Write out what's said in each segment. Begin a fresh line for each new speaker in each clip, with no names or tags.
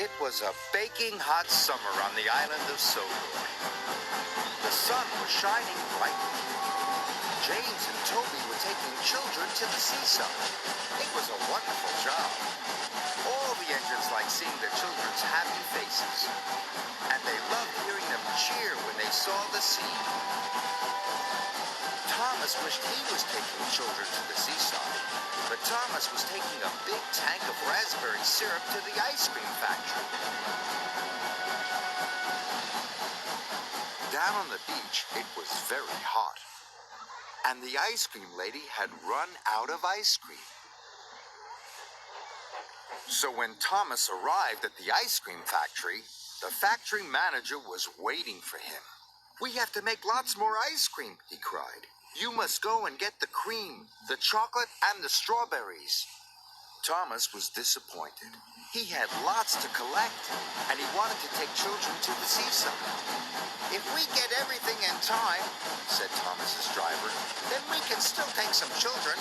It was a baking hot summer on the island of Sodor. The sun was shining brightly. James and Toby were taking children to the seaside. It was a wonderful job. All the engines liked seeing their children's happy faces, and they loved hearing them cheer when they saw the sea. Thomas wished he was taking children to the seaside, but Thomas was taking a big tank of raspberry syrup to the ice cream factory. Down on the beach, it was very hot, and the ice cream lady had run out of ice cream. So when Thomas arrived at the ice cream factory, the factory manager was waiting for him. "We have to make lots more ice cream," he cried. "You must go and get the cream, the chocolate, and the strawberries." Thomas was disappointed. He had lots to collect, and he wanted to take children to the seaside. "If we get everything in time," said Thomas's driver, "then we can still take some children."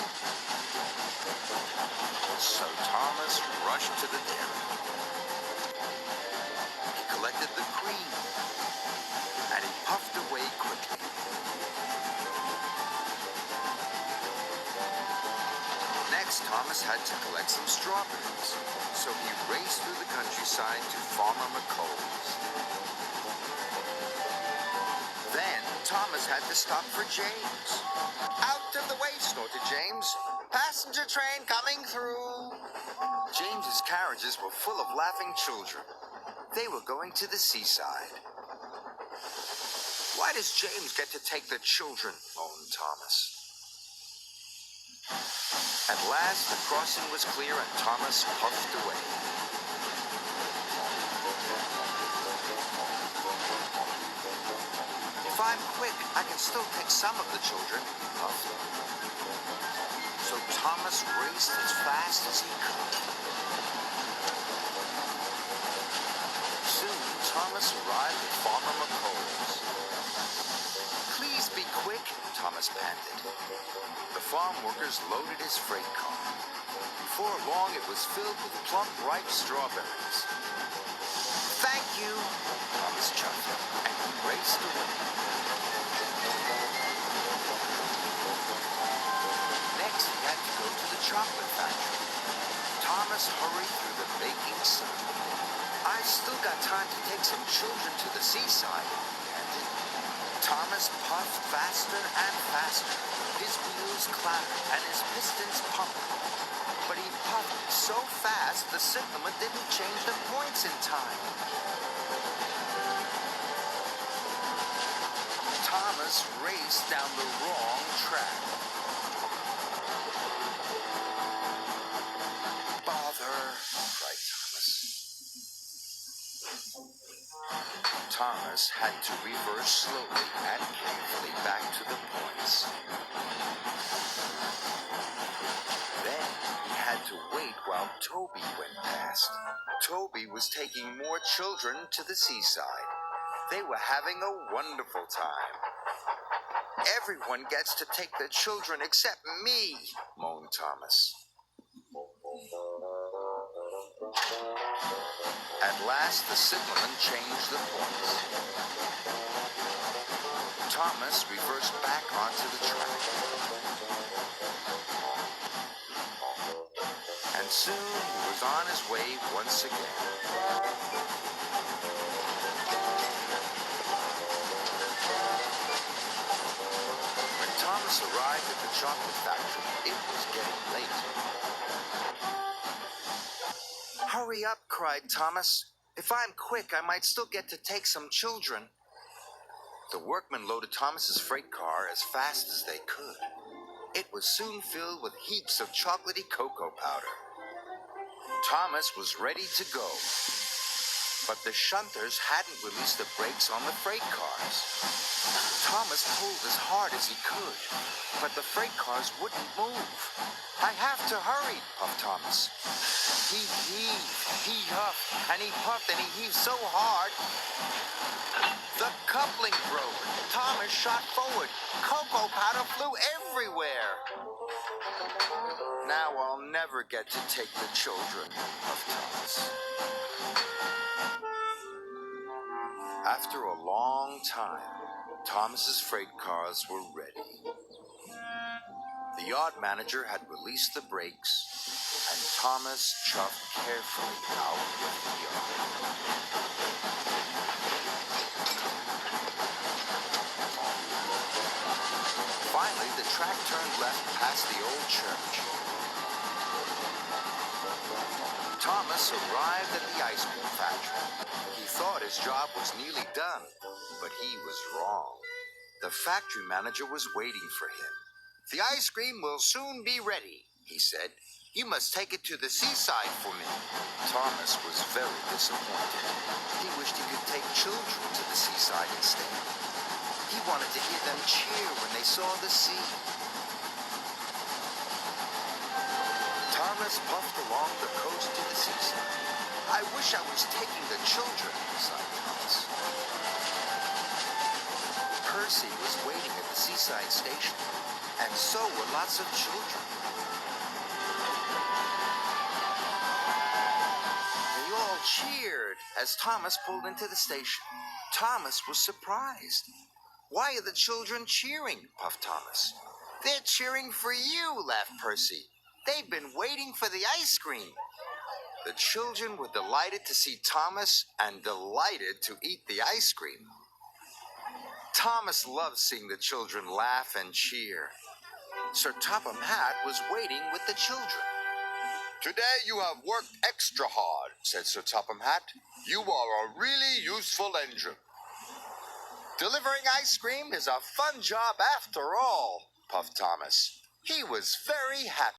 So Thomas rushed to the dairy. He collected the cream, and he puffed away quickly. Next, Thomas had to collect some strawberries, so he raced through the countryside to Farmer McColl's. Then, Thomas had to stop for James. "Out of the way," snorted James. "Passenger train coming through." James's carriages were full of laughing children. They were going to the seaside. "Why does James get to take the children?" moaned Thomas. At last, the crossing was clear and Thomas puffed away. "If I'm quick, I can still take some of the children," he puffed. So Thomas raced as fast as he could. Soon, Thomas arrived at Farmer McColl's. "Please be quick," Thomas panted. The farm workers loaded his freight car. Before long, it was filled with plump, ripe strawberries. "Thank you," Thomas chuckled, and he raced away. Next, he had to go to the chocolate factory. Thomas hurried through the baking sun. "I've still got time to take some children to the seaside," he panted. Thomas puffed faster and faster. His wheels clattered and his pistons pumped. But he puffed so fast the signalman didn't change the points in time. Thomas raced down the wrong track. "Bother," cried Thomas. Thomas had to reverse slowly and carefully back to the points. Then he had to wait while Toby went past. Toby was taking more children to the seaside. They were having a wonderful time. "Everyone gets to take their children except me," moaned Thomas. At last, the signalman changed the points. Thomas reversed back onto the track. And soon he was on his way once again. When Thomas arrived at the chocolate factory, it was getting late. "Hurry up," cried Thomas. "If I'm quick, I might still get to take some children." The workmen loaded Thomas's freight car as fast as they could. It was soon filled with heaps of chocolatey cocoa powder. Thomas was ready to go, but the shunters hadn't released the brakes on the freight cars. Thomas pulled as hard as he could, but the freight cars wouldn't move. "I have to hurry," puffed Thomas. He heaved, he huffed, and he puffed, and he heaved so hard. The coupling broke. Thomas shot forward. Cocoa powder flew everywhere. Now I'll never get to take the children of Thomas. After a long time, Thomas's freight cars were ready. The yard manager had released the brakes, and Thomas chuffed carefully out of the yard. Finally, the track turned left past the old church. Thomas arrived at the ice cream factory. He thought his job was nearly done, but he was wrong. The factory manager was waiting for him. "The ice cream will soon be ready," he said. "You must take it to the seaside for me." Thomas was very disappointed. He wished he could take children to the seaside instead. He wanted to hear them cheer when they saw the sea. Thomas puffed along the coast to the seaside. "I wish I was taking the children," sighed Thomas. Percy was waiting at the seaside station, and so were lots of children. They all cheered as Thomas pulled into the station. Thomas was surprised. "Why are the children cheering?" puffed Thomas. "They're cheering for you," laughed Percy. "They've been waiting for the ice cream." The children were delighted to see Thomas and delighted to eat the ice cream. Thomas loved seeing the children laugh and cheer. Sir Topham Hatt was waiting with the children. "Today you have worked extra hard," said Sir Topham Hatt. "You are a really useful engine." "Delivering ice cream is a fun job after all," puffed Thomas. He was very happy.